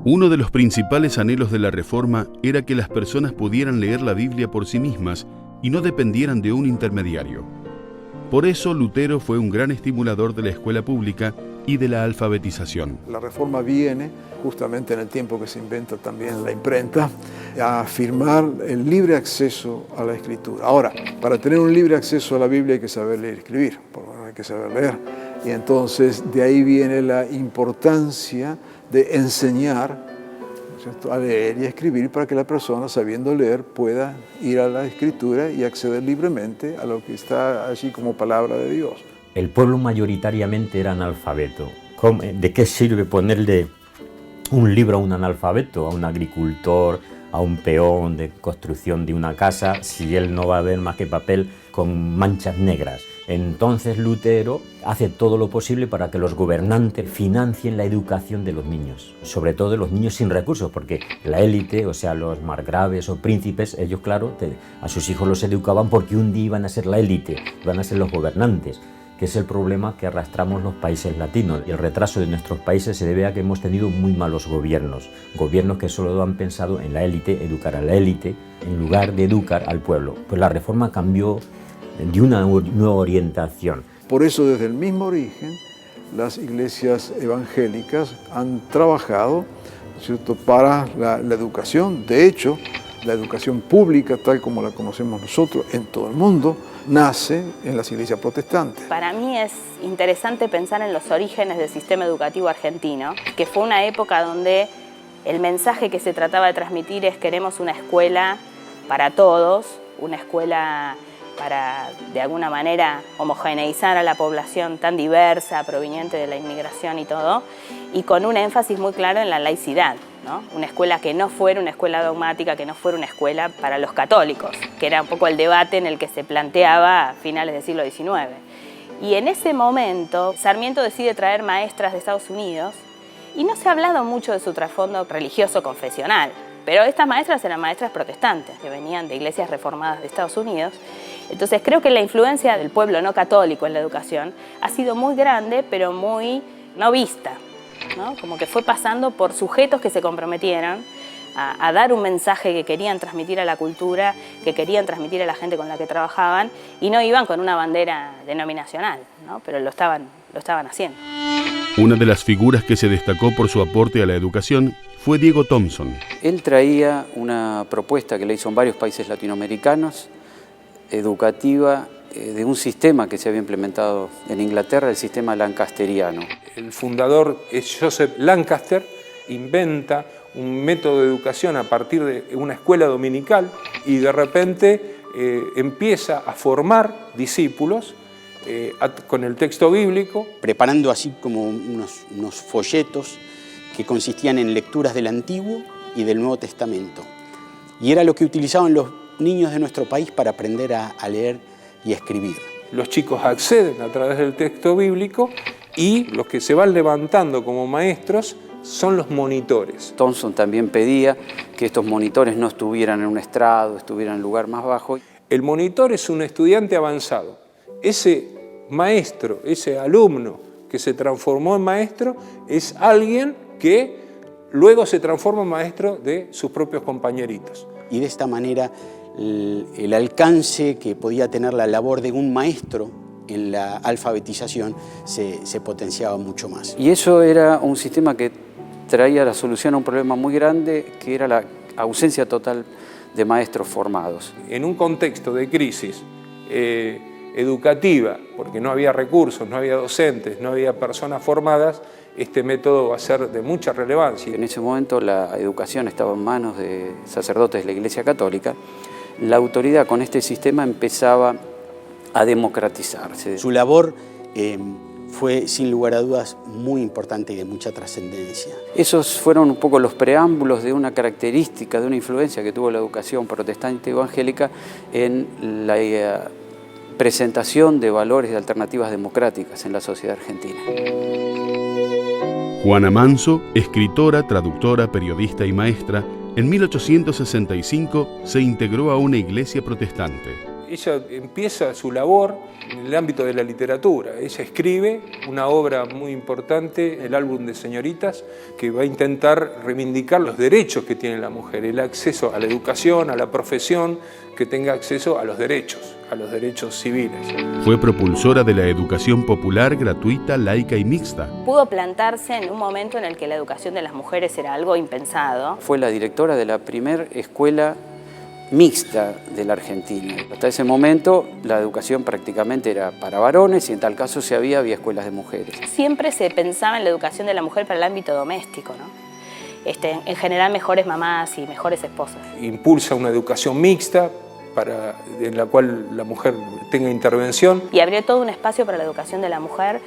Uno de los principales anhelos de la Reforma era que las personas pudieran leer la Biblia por sí mismas y no dependieran de un intermediario. Por eso Lutero fue un gran estimulador de la escuela pública y de la alfabetización. La Reforma viene justamente en el tiempo que se inventa también la imprenta a afirmar el libre acceso a la escritura. Ahora, para tener un libre acceso a la Biblia hay que saber leer y escribir, por lo menos hay que saber leer. Y entonces de ahí viene la importancia de enseñar, ¿cierto?, a leer y a escribir para que la persona, sabiendo leer, pueda ir a la escritura y acceder libremente a lo que está allí como palabra de Dios. El pueblo mayoritariamente era analfabeto. ¿De qué sirve ponerle un libro a un analfabeto, a un agricultor, a un peón de construcción de una casa, si él no va a ver más que papel con manchas negras? Entonces Lutero hace todo lo posible para que los gobernantes financien la educación de los niños, sobre todo de los niños sin recursos, porque la élite, o sea, los margraves o príncipes, ellos, claro, a sus hijos los educaban porque un día iban a ser la élite, iban a ser los gobernantes, que es el problema que arrastramos los países latinos. Y el retraso de nuestros países se debe a que hemos tenido muy malos gobiernos que solo han pensado en la élite, educar a la élite, en lugar de educar al pueblo. Pues la Reforma cambió de una nueva orientación. Por eso, desde el mismo origen, las iglesias evangélicas han trabajado, ¿cierto?, para la educación. De hecho, la educación pública, tal como la conocemos nosotros en todo el mundo, nace en las iglesias protestantes. Para mí es interesante pensar en los orígenes del sistema educativo argentino, que fue una época donde el mensaje que se trataba de transmitir es: queremos una escuela para todos, una escuela para, de alguna manera, homogeneizar a la población tan diversa, proveniente de la inmigración y todo, y con un énfasis muy claro en la laicidad, ¿no? Una escuela que no fuera una escuela dogmática, que no fuera una escuela para los católicos, que era un poco el debate en el que se planteaba a finales del siglo XIX. Y en ese momento, Sarmiento decide traer maestras de Estados Unidos, y no se ha hablado mucho de su trasfondo religioso confesional, pero estas maestras eran maestras protestantes, que venían de iglesias reformadas de Estados Unidos. Entonces creo que la influencia del pueblo no católico en la educación ha sido muy grande, pero muy no vista, ¿no? Como que fue pasando por sujetos que se comprometieron a dar un mensaje que querían transmitir a la cultura, que querían transmitir a la gente con la que trabajaban, y no iban con una bandera denominacional, ¿no? Pero lo estaban haciendo. Una de las figuras que se destacó por su aporte a la educación fue Diego Thompson. Él traía una propuesta que le hizo en varios países latinoamericanos, educativa, de un sistema que se había implementado en Inglaterra, el sistema lancasteriano. El fundador es Joseph Lancaster, inventa un método de educación a partir de una escuela dominical y de repente empieza a formar discípulos con el texto bíblico. Preparando así como unos folletos que consistían en lecturas del Antiguo y del Nuevo Testamento. Y era lo que utilizaban los niños de nuestro país para aprender a leer y a escribir. Los chicos acceden a través del texto bíblico y los que se van levantando como maestros son los monitores. Thompson también pedía que estos monitores no estuvieran en un estrado, estuvieran en un lugar más bajo. El monitor es un estudiante avanzado. Ese maestro, ese alumno que se transformó en maestro, es alguien que luego se transforma en maestro de sus propios compañeritos. Y de esta manera el alcance que podía tener la labor de un maestro en la alfabetización se potenciaba mucho más. Y eso era un sistema que traía la solución a un problema muy grande, que era la ausencia total de maestros formados. En un contexto de crisis educativa, porque no había recursos, no había docentes, no había personas formadas, este método va a ser de mucha relevancia. En ese momento la educación estaba en manos de sacerdotes de la Iglesia Católica. La autoridad con este sistema empezaba a democratizarse. Su labor fue, sin lugar a dudas, muy importante y de mucha trascendencia. Esos fueron un poco los preámbulos de una característica, de una influencia que tuvo la educación protestante evangélica en la presentación de valores y alternativas democráticas en la sociedad argentina. Juana Manso, escritora, traductora, periodista y maestra, en 1865 se integró a una iglesia protestante. ella empieza su labor en el ámbito de la literatura. Ella escribe una obra muy importante, el álbum de señoritas, que va a intentar reivindicar los derechos que tiene la mujer, el acceso a la educación, a la profesión, que tenga acceso a los derechos civiles. Fue propulsora de la educación popular, gratuita, laica y mixta. Pudo plantarse en un momento en el que la educación de las mujeres era algo impensado. Fue la directora de la primera escuela mixta de la Argentina. Hasta ese momento la educación prácticamente era para varones y en tal caso si había escuelas de mujeres. Siempre se pensaba en la educación de la mujer para el ámbito doméstico, ¿no? En general mejores mamás y mejores esposas. Impulsa una educación mixta en la cual la mujer tenga intervención. Y abrió todo un espacio para la educación de la mujer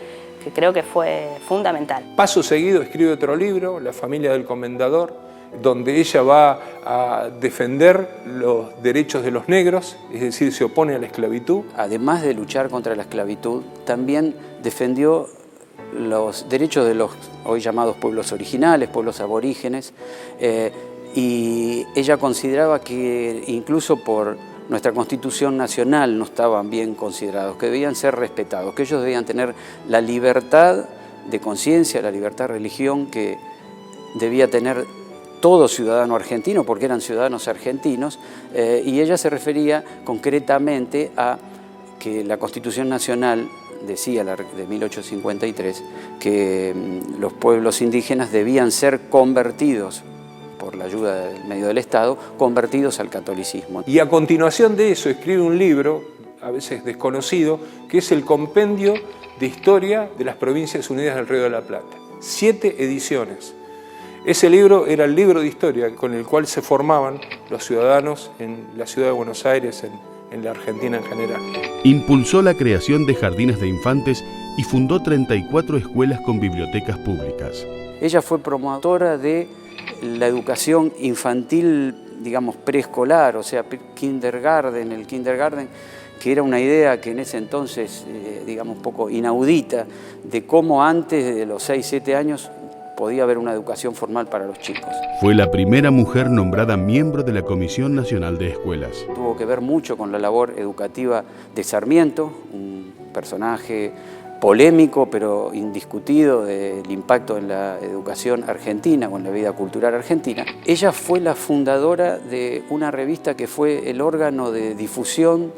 que creo que fue fundamental. Paso seguido escribe otro libro, La familia del comendador, donde ella va a defender los derechos de los negros, es decir, se opone a la esclavitud. Además de luchar contra la esclavitud, también defendió los derechos de los hoy llamados pueblos originales, pueblos aborígenes, y ella consideraba que incluso por nuestra Constitución Nacional no estaban bien considerados, que debían ser respetados, que ellos debían tener la libertad de conciencia, la libertad de religión que debía tener todo ciudadano argentino, porque eran ciudadanos argentinos, y ella se refería concretamente a que la Constitución Nacional decía, de 1853, que los pueblos indígenas debían ser convertidos, por la ayuda del medio del Estado, convertidos al catolicismo. Y a continuación de eso escribe un libro, a veces desconocido, que es el Compendio de Historia de las Provincias Unidas del Río de la Plata. 7 ediciones. Ese libro era el libro de historia con el cual se formaban los ciudadanos en la ciudad de Buenos Aires, en la Argentina en general. Impulsó la creación de jardines de infantes y fundó 34 escuelas con bibliotecas públicas. Ella fue promotora de la educación infantil, digamos, preescolar, o sea, kindergarten, el kindergarten, que era una idea que en ese entonces, digamos, un poco inaudita, de cómo antes de los 6-7 años podía haber una educación formal para los chicos. Fue la primera mujer nombrada miembro de la Comisión Nacional de Escuelas. Tuvo que ver mucho con la labor educativa de Sarmiento, un personaje polémico pero indiscutido del impacto en la educación argentina o en la vida cultural argentina. Ella fue la fundadora de una revista que fue el órgano de difusión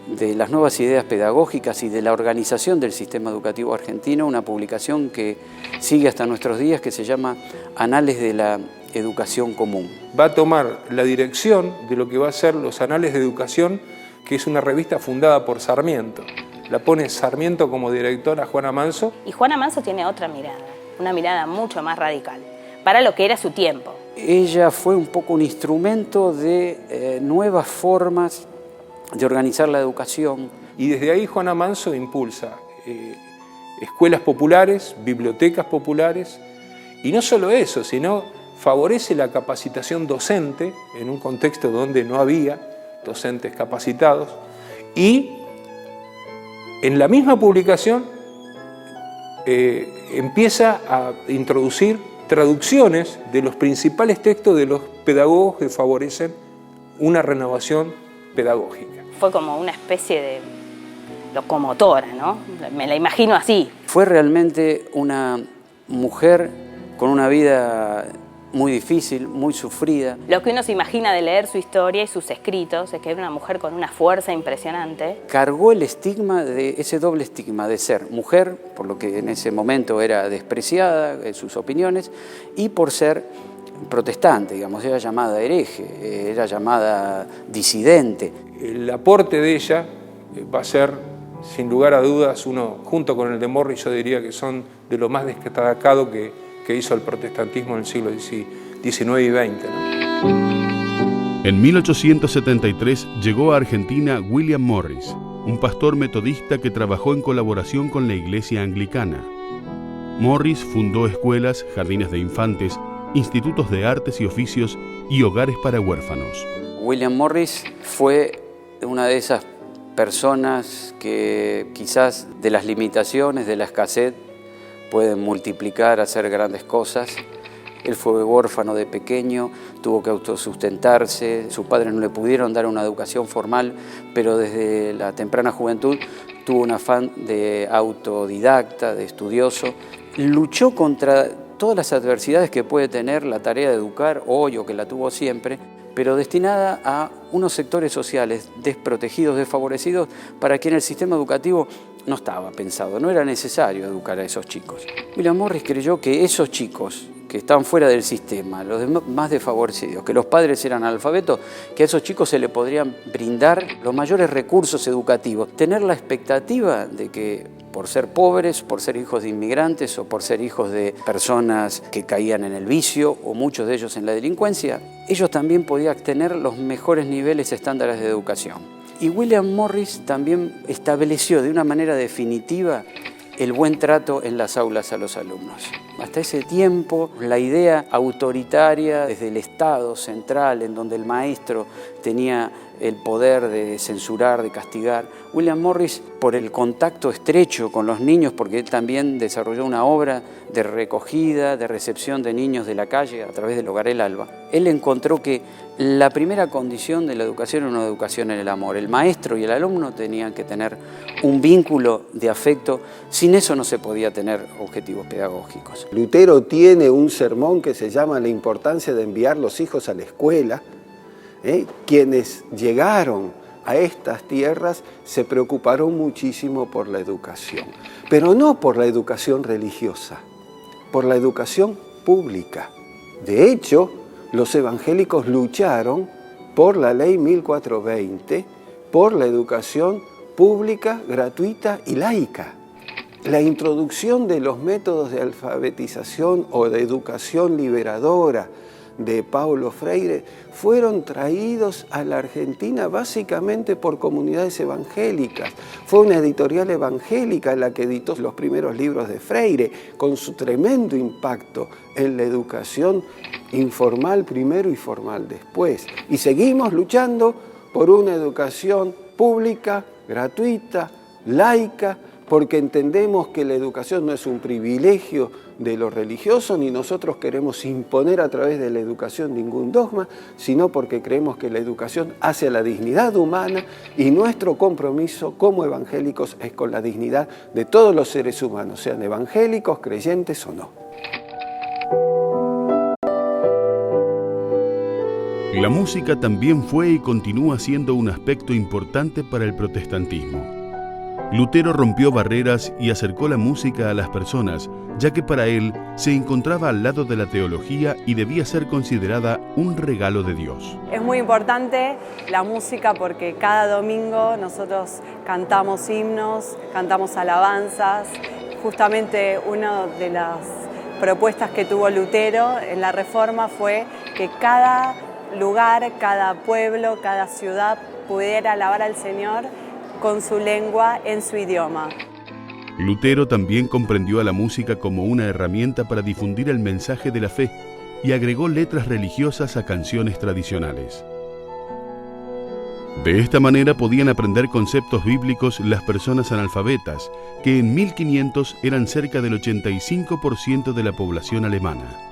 de las nuevas ideas pedagógicas y de la organización del sistema educativo argentino, una publicación que sigue hasta nuestros días que se llama Anales de la Educación Común. Va a tomar la dirección de lo que va a ser los Anales de Educación, que es una revista fundada por Sarmiento. La pone Sarmiento como directora Juana Manso. Y Juana Manso tiene otra mirada, una mirada mucho más radical, para lo que era su tiempo. Ella fue un poco un instrumento de nuevas formas de organizar la educación. Y desde ahí Juana Manso impulsa escuelas populares, bibliotecas populares, y no solo eso, sino favorece la capacitación docente en un contexto donde no había docentes capacitados, y en la misma publicación empieza a introducir traducciones de los principales textos de los pedagogos que favorecen una renovación pedagógica. Fue como una especie de locomotora, ¿no? Me la imagino así. Fue realmente una mujer con una vida muy difícil, muy sufrida. Lo que uno se imagina de leer su historia y sus escritos es que era una mujer con una fuerza impresionante. Cargó el estigma, ese doble estigma de ser mujer, por lo que en ese momento era despreciada en sus opiniones, y por ser protestante, digamos, era llamada hereje, era llamada disidente. El aporte de ella va a ser, sin lugar a dudas, uno, junto con el de Morris, yo diría que son de lo más destacado que hizo el protestantismo en el siglo XIX y XX, ¿no? En 1873 llegó a Argentina William Morris, un pastor metodista que trabajó en colaboración con la Iglesia Anglicana. Morris fundó escuelas, jardines de infantes, institutos de artes y oficios y hogares para huérfanos. William Morris fue una de esas personas que quizás de las limitaciones, de la escasez, pueden multiplicar, hacer grandes cosas. Él fue huérfano de pequeño, tuvo que autosustentarse, sus padres no le pudieron dar una educación formal, pero desde la temprana juventud tuvo un afán de autodidacta, de estudioso. Luchó contra todas las adversidades que puede tener la tarea de educar hoy o que la tuvo siempre, pero destinada a unos sectores sociales desprotegidos, desfavorecidos, para quien el sistema educativo no estaba pensado, no era necesario educar a esos chicos. William Morris creyó que esos chicos que estaban fuera del sistema, los más desfavorecidos, que los padres eran analfabetos, que a esos chicos se les podrían brindar los mayores recursos educativos. Tener la expectativa de que por ser pobres, por ser hijos de inmigrantes o por ser hijos de personas que caían en el vicio o muchos de ellos en la delincuencia, ellos también podían tener los mejores niveles estándares de educación. Y William Morris también estableció de una manera definitiva el buen trato en las aulas a los alumnos. Hasta ese tiempo, la idea autoritaria desde el Estado central, en donde el maestro tenía el poder de censurar, de castigar, William Morris, por el contacto estrecho con los niños, porque él también desarrolló una obra de recogida, de recepción de niños de la calle a través del Hogar El Alba, él encontró que la primera condición de la educación era una educación en el amor. El maestro y el alumno tenían que tener un vínculo de afecto. Sin eso no se podía tener objetivos pedagógicos. Lutero tiene un sermón que se llama La importancia de enviar los hijos a la escuela. Quienes llegaron a estas tierras se preocuparon muchísimo por la educación, pero no por la educación religiosa, por la educación pública. De hecho, los evangélicos lucharon por la ley 1420, por la educación pública, gratuita y laica. La introducción de los métodos de alfabetización o de educación liberadora de Paulo Freire fueron traídos a la Argentina básicamente por comunidades evangélicas. Fue una editorial evangélica la que editó los primeros libros de Freire, con su tremendo impacto en la educación informal primero y formal después. Y seguimos luchando por una educación pública, gratuita, laica, porque entendemos que la educación no es un privilegio de lo religioso, ni nosotros queremos imponer a través de la educación ningún dogma, sino porque creemos que la educación hace a la dignidad humana y nuestro compromiso como evangélicos es con la dignidad de todos los seres humanos, sean evangélicos, creyentes o no. La música también fue y continúa siendo un aspecto importante para el protestantismo. Lutero rompió barreras y acercó la música a las personas, ya que para él se encontraba al lado de la teología y debía ser considerada un regalo de Dios. Es muy importante la música porque cada domingo nosotros cantamos himnos, cantamos alabanzas. Justamente una de las propuestas que tuvo Lutero en la Reforma fue que cada lugar, cada pueblo, cada ciudad pudiera alabar al Señor con su lengua, en su idioma. Lutero también comprendió a la música como una herramienta para difundir el mensaje de la fe y agregó letras religiosas a canciones tradicionales. De esta manera podían aprender conceptos bíblicos las personas analfabetas, que en 1500 eran cerca del 85% de la población alemana.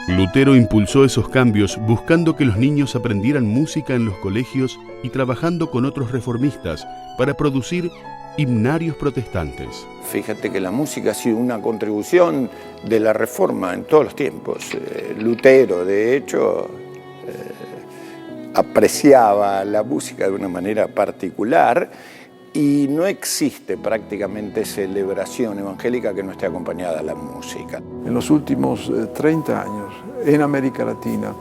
Lutero impulsó esos cambios buscando que los niños aprendieran música en los colegios y trabajando con otros reformistas para producir himnarios protestantes. Fíjate que la música ha sido una contribución de la Reforma en todos los tiempos. Lutero, de hecho, apreciaba la música de una manera particular y no existe prácticamente celebración evangélica que no esté acompañada de la música. En los últimos 30 años, en América Latina,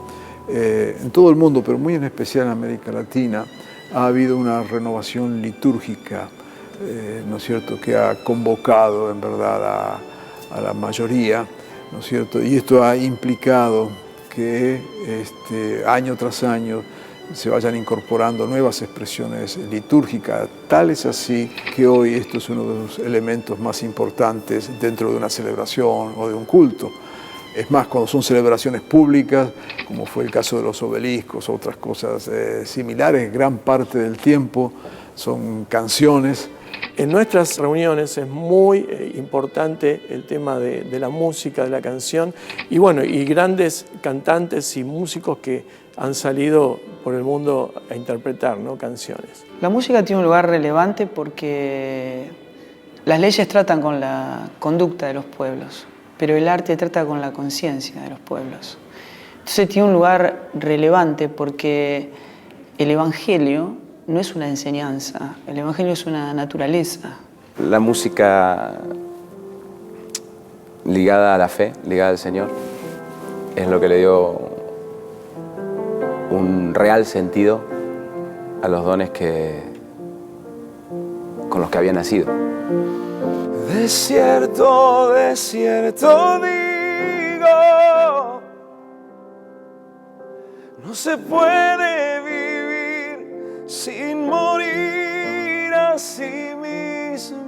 en todo el mundo, pero muy en especial en América Latina, ha habido una renovación litúrgica, ¿no es cierto?, que ha convocado en verdad a la mayoría, ¿no es cierto?, y esto ha implicado que año tras año se vayan incorporando nuevas expresiones litúrgicas, tal es así que hoy esto es uno de los elementos más importantes dentro de una celebración o de un culto. Es más, cuando son celebraciones públicas, como fue el caso de los obeliscos o otras cosas similares, gran parte del tiempo son canciones En nuestras reuniones es muy importante el tema de la música, de la canción, y bueno, y grandes cantantes y músicos que han salido por el mundo a interpretar, ¿no?, canciones. La música tiene un lugar relevante porque las leyes tratan con la conducta de los pueblos, pero el arte trata con la conciencia de los pueblos. Entonces tiene un lugar relevante porque el Evangelio no es una enseñanza, el Evangelio es una naturaleza. La música ligada a la fe, ligada al Señor, es lo que le dio un real sentido a los dones con los que había nacido. Desierto, desierto digo, no se puede vivir sin morir a sí mismo.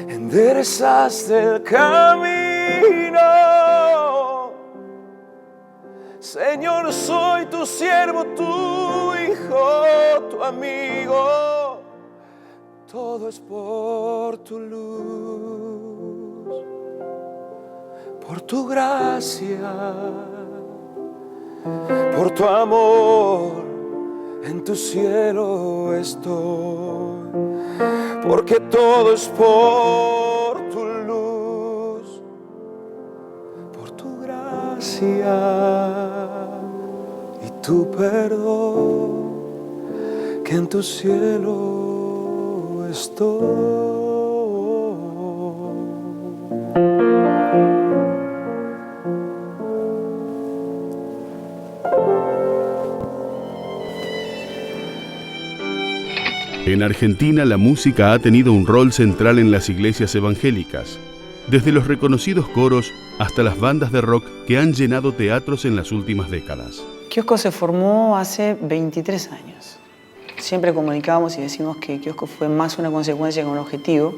Enderezaste el camino, Señor, soy tu siervo, tu hijo, tu amigo. Todo es por tu luz, por tu gracia, por tu amor, en tu cielo estoy, porque todo es por tu luz, por tu gracia y tu perdón, que en tu cielo estoy. En Argentina, la música ha tenido un rol central en las iglesias evangélicas, desde los reconocidos coros hasta las bandas de rock que han llenado teatros en las últimas décadas. Kiosco se formó hace 23 años. Siempre comunicábamos y decimos que Kiosco fue más una consecuencia que un objetivo.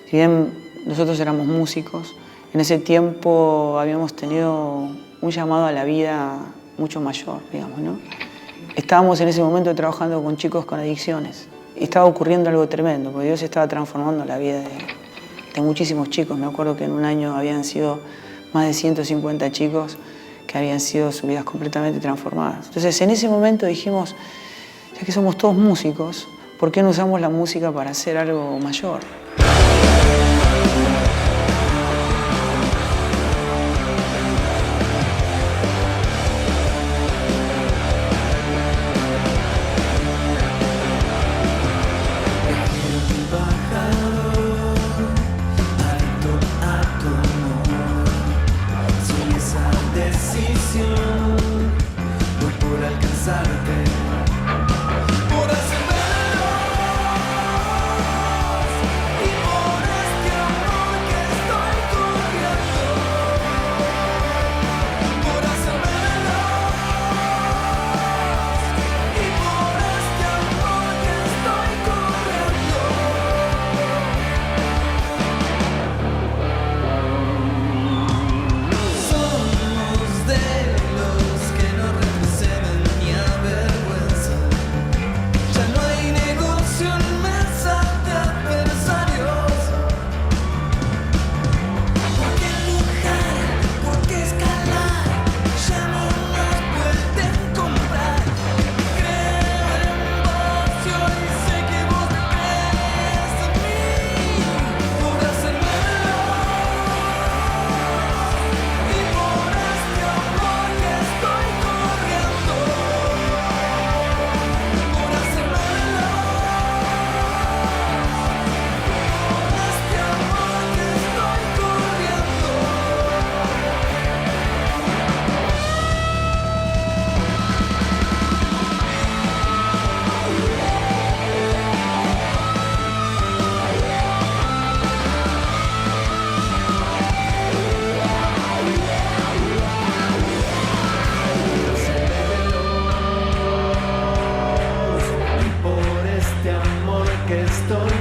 Si bien nosotros éramos músicos, en ese tiempo habíamos tenido un llamado a la vida mucho mayor, digamos, ¿no? Estábamos en ese momento trabajando con chicos con adicciones y estaba ocurriendo algo tremendo, porque Dios estaba transformando la vida de muchísimos chicos. Me acuerdo que en un año habían sido más de 150 chicos que habían sido sus vidas completamente transformadas. Entonces, en ese momento dijimos, ya que somos todos músicos, ¿por qué no usamos la música para hacer algo mayor? Que estoy